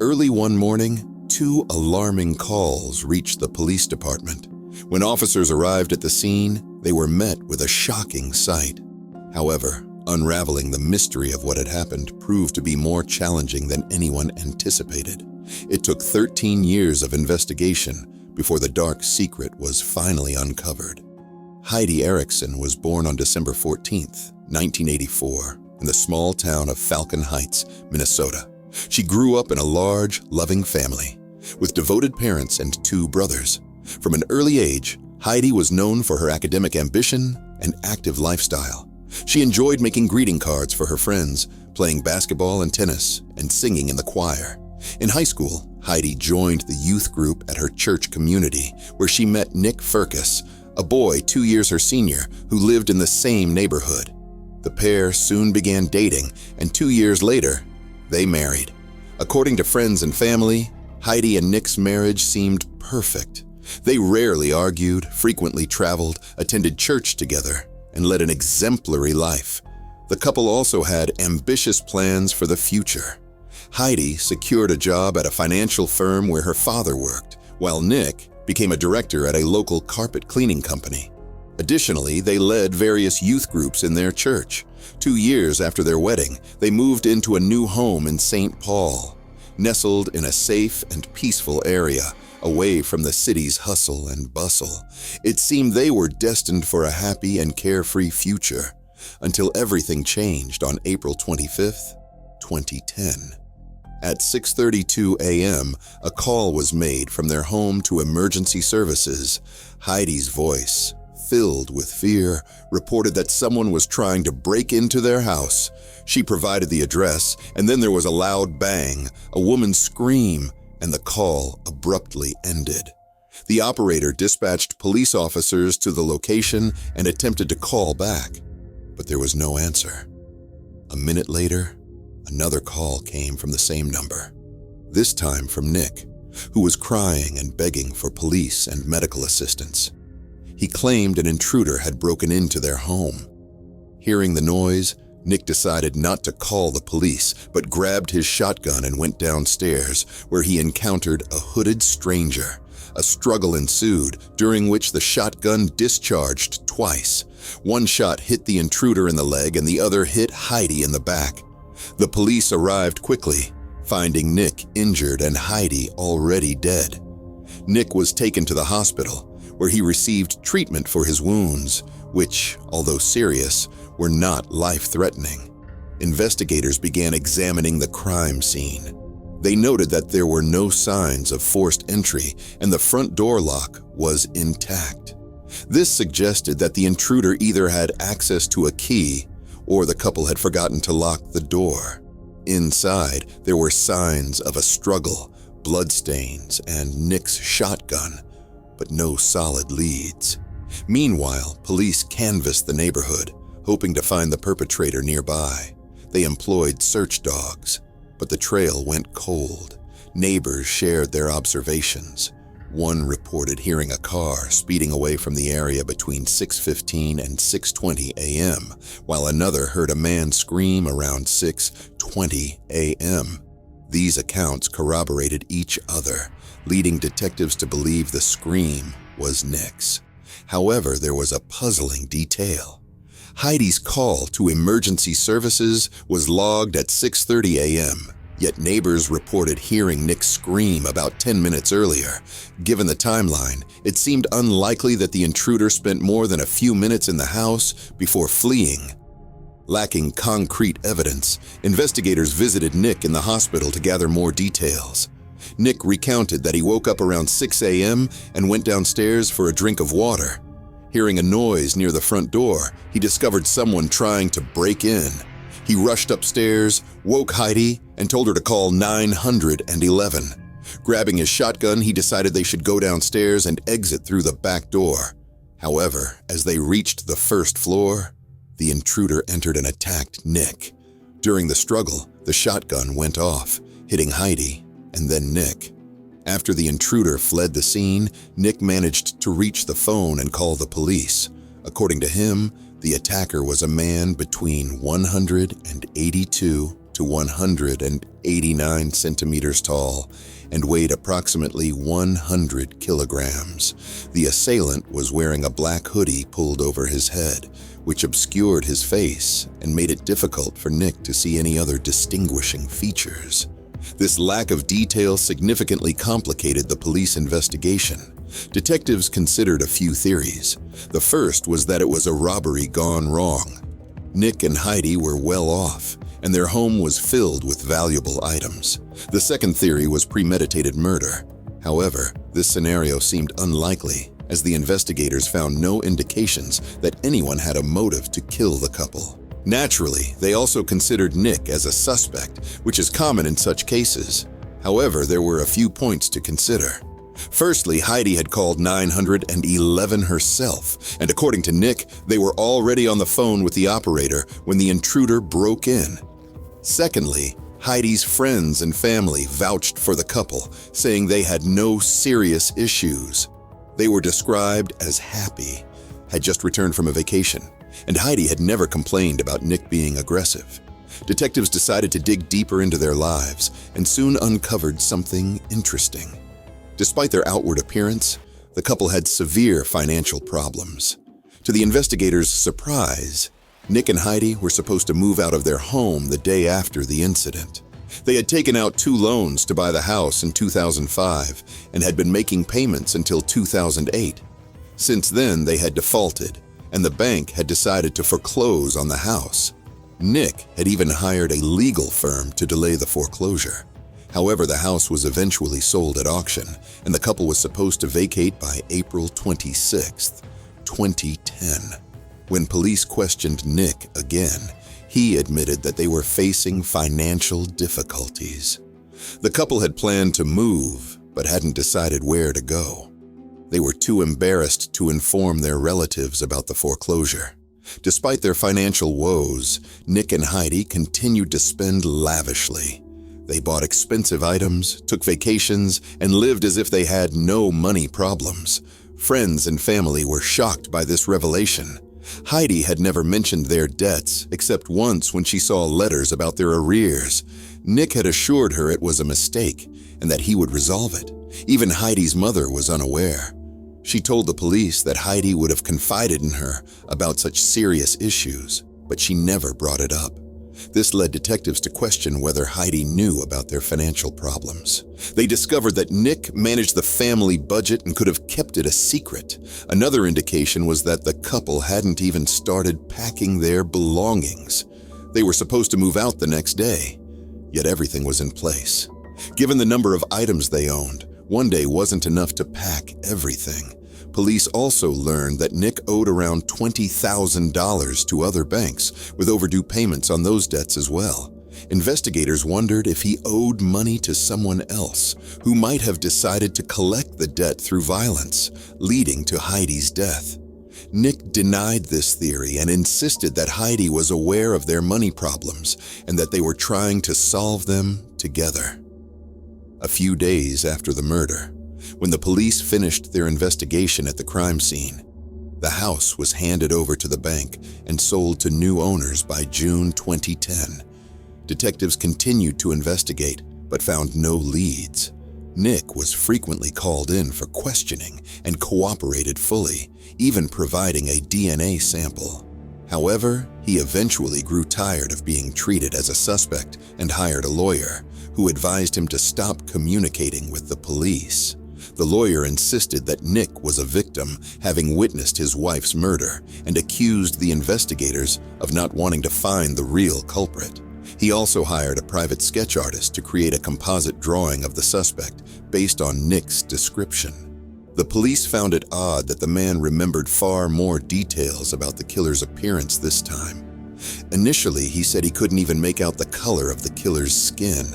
Early one morning, two alarming calls reached the police department. When officers arrived at the scene, they were met with a shocking sight. However, unraveling the mystery of what had happened proved to be more challenging than anyone anticipated. It took 13 years of investigation before the dark secret was finally uncovered. Heidi Erickson was born on December 14, 1984, in the small town of Falcon Heights, Minnesota. She grew up in a large, loving family, with devoted parents and two brothers. From an early age, Heidi was known for her academic ambition and active lifestyle. She enjoyed making greeting cards for her friends, playing basketball and tennis, and singing in the choir. In high school, Heidi joined the youth group at her church community, where she met Nick Furcus, a boy 2 years her senior who lived in the same neighborhood. The pair soon began dating, and 2 years later, they married. According to friends and family, Heidi and Nick's marriage seemed perfect. They rarely argued, frequently traveled, attended church together, and led an exemplary life. The couple also had ambitious plans for the future. Heidi secured a job at a financial firm where her father worked, while Nick became a director at a local carpet cleaning company. Additionally, they led various youth groups in their church. 2 years after their wedding, they moved into a new home in St. Paul, nestled in a safe and peaceful area, away from the city's hustle and bustle. It seemed they were destined for a happy and carefree future, until everything changed on April 25, 2010. At 6:32 a.m., a call was made from their home to emergency services. Heidi's voice, filled with fear, reported that someone was trying to break into their house. She provided the address, and then there was a loud bang, a woman's scream, and the call abruptly ended. The operator dispatched police officers to the location and attempted to call back, but there was no answer. A minute later, another call came from the same number, this time from Nick, who was crying and begging for police and medical assistance. He claimed an intruder had broken into their home. Hearing the noise, Nick decided not to call the police, but grabbed his shotgun and went downstairs, where he encountered a hooded stranger. A struggle ensued, during which the shotgun discharged twice. One shot hit the intruder in the leg and the other hit Heidi in the back. The police arrived quickly, finding Nick injured and Heidi already dead. Nick was taken to the hospital, where he received treatment for his wounds, which, although serious, were not life-threatening. Investigators began examining the crime scene. They noted that there were no signs of forced entry and the front door lock was intact. This suggested that the intruder either had access to a key or the couple had forgotten to lock the door. Inside, there were signs of a struggle, bloodstains, and Nick's shotgun, but no solid leads. Meanwhile, police canvassed the neighborhood, hoping to find the perpetrator nearby. They employed search dogs, but the trail went cold. Neighbors shared their observations. One reported hearing a car speeding away from the area between 6:15 and 6:20 a.m., while another heard a man scream around 6:20 a.m. These accounts corroborated each other, leading detectives to believe the scream was Nick's. However, there was a puzzling detail. Heidi's call to emergency services was logged at 6:30 a.m., yet neighbors reported hearing Nick scream about 10 minutes earlier. Given the timeline, it seemed unlikely that the intruder spent more than a few minutes in the house before fleeing. Lacking concrete evidence, investigators visited Nick in the hospital to gather more details. Nick recounted that he woke up around 6 a.m. and went downstairs for a drink of water. Hearing a noise near the front door, he discovered someone trying to break in. He rushed upstairs, woke Heidi, and told her to call 911. Grabbing his shotgun, he decided they should go downstairs and exit through the back door. However, as they reached the first floor, the intruder entered and attacked Nick. During the struggle, the shotgun went off, hitting Heidi and then Nick. After the intruder fled the scene, Nick managed to reach the phone and call the police. According to him, the attacker was a man between 182 to 189 centimeters tall and weighed approximately 100 kilograms. The assailant was wearing a black hoodie pulled over his head, which obscured his face and made it difficult for Nick to see any other distinguishing features. This lack of detail significantly complicated the police investigation. Detectives considered a few theories. The first was that it was a robbery gone wrong. Nick and Heidi were well off, and their home was filled with valuable items. The second theory was premeditated murder. However, this scenario seemed unlikely, as the investigators found no indications that anyone had a motive to kill the couple. Naturally, they also considered Nick as a suspect, which is common in such cases. However, there were a few points to consider. Firstly, Heidi had called 911 herself, and according to Nick, they were already on the phone with the operator when the intruder broke in. Secondly, Heidi's friends and family vouched for the couple, saying they had no serious issues. They were described as happy, had just returned from a vacation, and Heidi had never complained about Nick being aggressive. Detectives decided to dig deeper into their lives and soon uncovered something interesting. Despite their outward appearance, the couple had severe financial problems. To the investigators' surprise, Nick and Heidi were supposed to move out of their home the day after the incident. They had taken out 2 loans to buy the house in 2005 and had been making payments until 2008. Since then, they had defaulted, and the bank had decided to foreclose on the house. Nick had even hired a legal firm to delay the foreclosure. However, the house was eventually sold at auction, and the couple was supposed to vacate by April 26, 2010. When police questioned Nick again, he admitted that they were facing financial difficulties. The couple had planned to move, but hadn't decided where to go. They were too embarrassed to inform their relatives about the foreclosure. Despite their financial woes, Nick and Heidi continued to spend lavishly. They bought expensive items, took vacations, and lived as if they had no money problems. Friends and family were shocked by this revelation. Heidi had never mentioned their debts, except once when she saw letters about their arrears. Nick had assured her it was a mistake and that he would resolve it. Even Heidi's mother was unaware. She told the police that Heidi would have confided in her about such serious issues, but she never brought it up. This led detectives to question whether Heidi knew about their financial problems. They discovered that Nick managed the family budget and could have kept it a secret. Another indication was that the couple hadn't even started packing their belongings. They were supposed to move out the next day, yet everything was in place. Given the number of items they owned, one day wasn't enough to pack everything. Police also learned that Nick owed around $20,000 to other banks, with overdue payments on those debts as well. Investigators wondered if he owed money to someone else, who might have decided to collect the debt through violence, leading to Heidi's death. Nick denied this theory and insisted that Heidi was aware of their money problems and that they were trying to solve them together. A few days after the murder, when the police finished their investigation at the crime scene, the house was handed over to the bank and sold to new owners by June 2010. Detectives continued to investigate, but found no leads. Nick was frequently called in for questioning and cooperated fully, even providing a DNA sample. However, he eventually grew tired of being treated as a suspect and hired a lawyer, who advised him to stop communicating with the police. The lawyer insisted that Nick was a victim, having witnessed his wife's murder, and accused the investigators of not wanting to find the real culprit. He also hired a private sketch artist to create a composite drawing of the suspect based on Nick's description. The police found it odd that the man remembered far more details about the killer's appearance this time. Initially, he said he couldn't even make out the color of the killer's skin.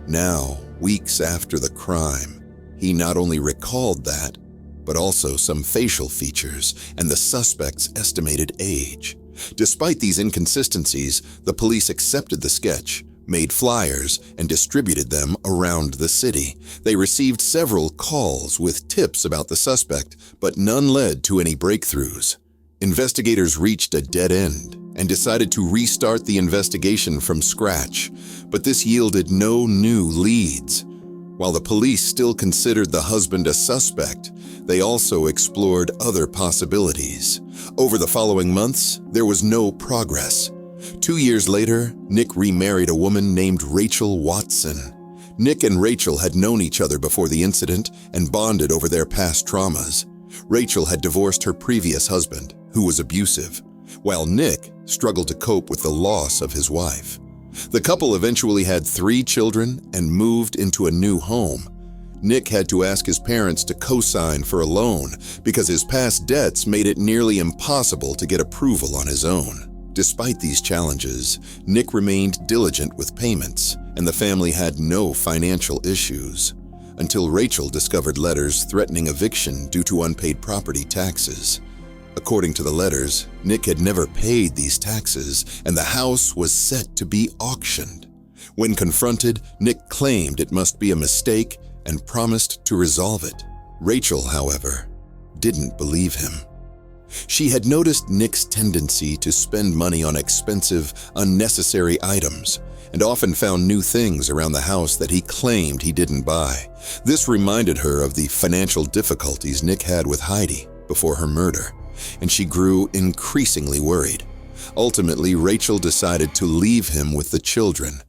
Now, weeks after the crime, he not only recalled that, but also some facial features and the suspect's estimated age. Despite these inconsistencies, the police accepted the sketch, made flyers, and distributed them around the city. They received several calls with tips about the suspect, but none led to any breakthroughs. Investigators reached a dead end, and decided to restart the investigation from scratch, but this yielded no new leads. While the police still considered the husband a suspect, they also explored other possibilities. Over the following months, there was no progress. 2 years later, Nick remarried a woman named Rachel Watson. Nick and Rachel had known each other before the incident and bonded over their past traumas. Rachel had divorced her previous husband, who was abusive, while Nick struggled to cope with the loss of his wife. The couple eventually had 3 children and moved into a new home. Nick had to ask his parents to co-sign for a loan because his past debts made it nearly impossible to get approval on his own. Despite these challenges, Nick remained diligent with payments, and the family had no financial issues, until Rachel discovered letters threatening eviction due to unpaid property taxes. According to the letters, Nick had never paid these taxes, and the house was set to be auctioned. When confronted, Nick claimed it must be a mistake and promised to resolve it. Rachel, however, didn't believe him. She had noticed Nick's tendency to spend money on expensive, unnecessary items, and often found new things around the house that he claimed he didn't buy. This reminded her of the financial difficulties Nick had with Heidi before her murder, and she grew increasingly worried. Ultimately, Rachel decided to leave him with the children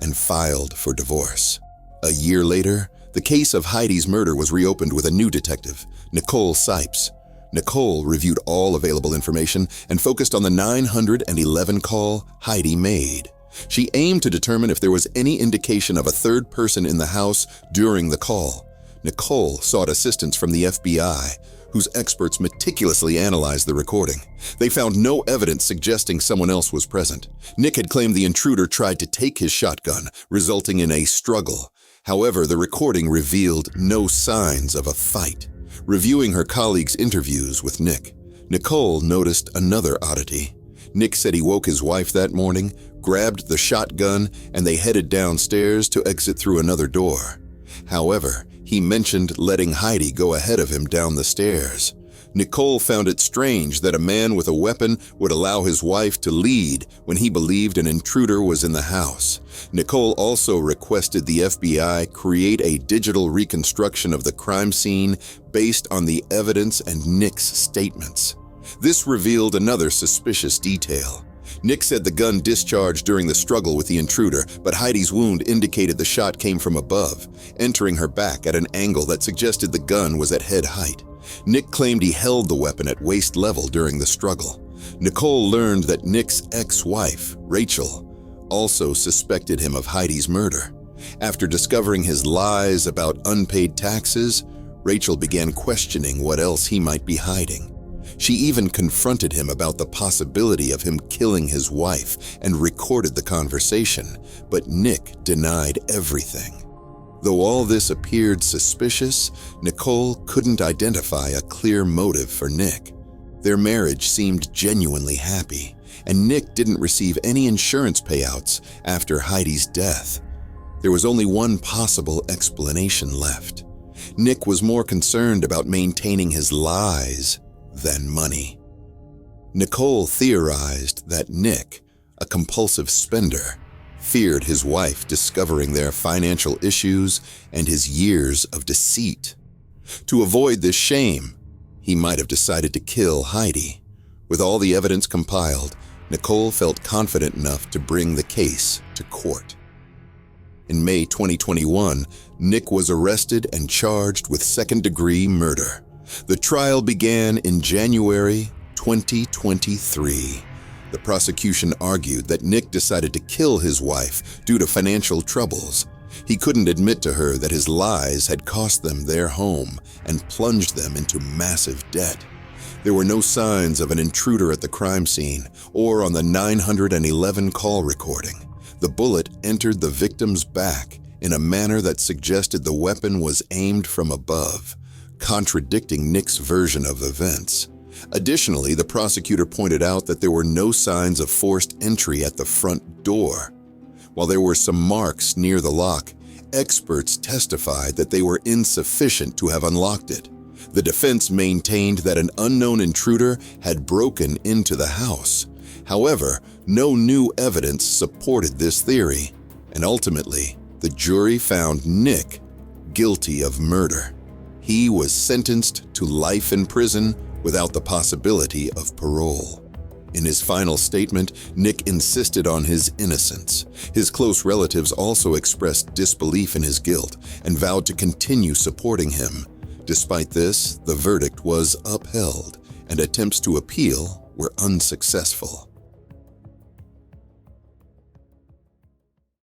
and filed for divorce. A year later, the case of Heidi's murder was reopened with a new detective, Nicole Sipes. Nicole reviewed all available information and focused on the 911 call Heidi made. She aimed to determine if there was any indication of a third person in the house during the call. Nicole sought assistance from the FBI, whose experts meticulously analyzed the recording. They found no evidence suggesting someone else was present. Nick had claimed the intruder tried to take his shotgun, resulting in a struggle. However, the recording revealed no signs of a fight. Reviewing her colleagues' interviews with Nick, Nicole noticed another oddity. Nick said he woke his wife that morning, grabbed the shotgun, and they headed downstairs to exit through another door. However, he mentioned letting Heidi go ahead of him down the stairs. Nicole found it strange that a man with a weapon would allow his wife to lead when he believed an intruder was in the house. Nicole also requested the FBI create a digital reconstruction of the crime scene based on the evidence and Nick's statements. This revealed another suspicious detail. Nick said the gun discharged during the struggle with the intruder, but Heidi's wound indicated the shot came from above, entering her back at an angle that suggested the gun was at head height. Nick claimed he held the weapon at waist level during the struggle. Nicole learned that Nick's ex-wife, Rachel, also suspected him of Heidi's murder. After discovering his lies about unpaid taxes, Rachel began questioning what else he might be hiding. She even confronted him about the possibility of him killing his wife and recorded the conversation, but Nick denied everything. Though all this appeared suspicious, Nicole couldn't identify a clear motive for Nick. Their marriage seemed genuinely happy, and Nick didn't receive any insurance payouts after Heidi's death. There was only one possible explanation left. Nick was more concerned about maintaining his lies than money. Nicole theorized that Nick, a compulsive spender, feared his wife discovering their financial issues and his years of deceit. To avoid this shame, he might have decided to kill Heidi. With all the evidence compiled, Nicole felt confident enough to bring the case to court. In May 2021, Nick was arrested and charged with second-degree murder. The trial began in January 2023. The prosecution argued that Nick decided to kill his wife due to financial troubles. He couldn't admit to her that his lies had cost them their home and plunged them into massive debt. There were no signs of an intruder at the crime scene or on the 911 call recording. The bullet entered the victim's back in a manner that suggested the weapon was aimed from above, contradicting Nick's version of events. Additionally, the prosecutor pointed out that there were no signs of forced entry at the front door. While there were some marks near the lock, experts testified that they were insufficient to have unlocked it. The defense maintained that an unknown intruder had broken into the house. However, no new evidence supported this theory, and ultimately, the jury found Nick guilty of murder. He was sentenced to life in prison without the possibility of parole. In his final statement, Nick insisted on his innocence. His close relatives also expressed disbelief in his guilt and vowed to continue supporting him. Despite this, the verdict was upheld, and attempts to appeal were unsuccessful.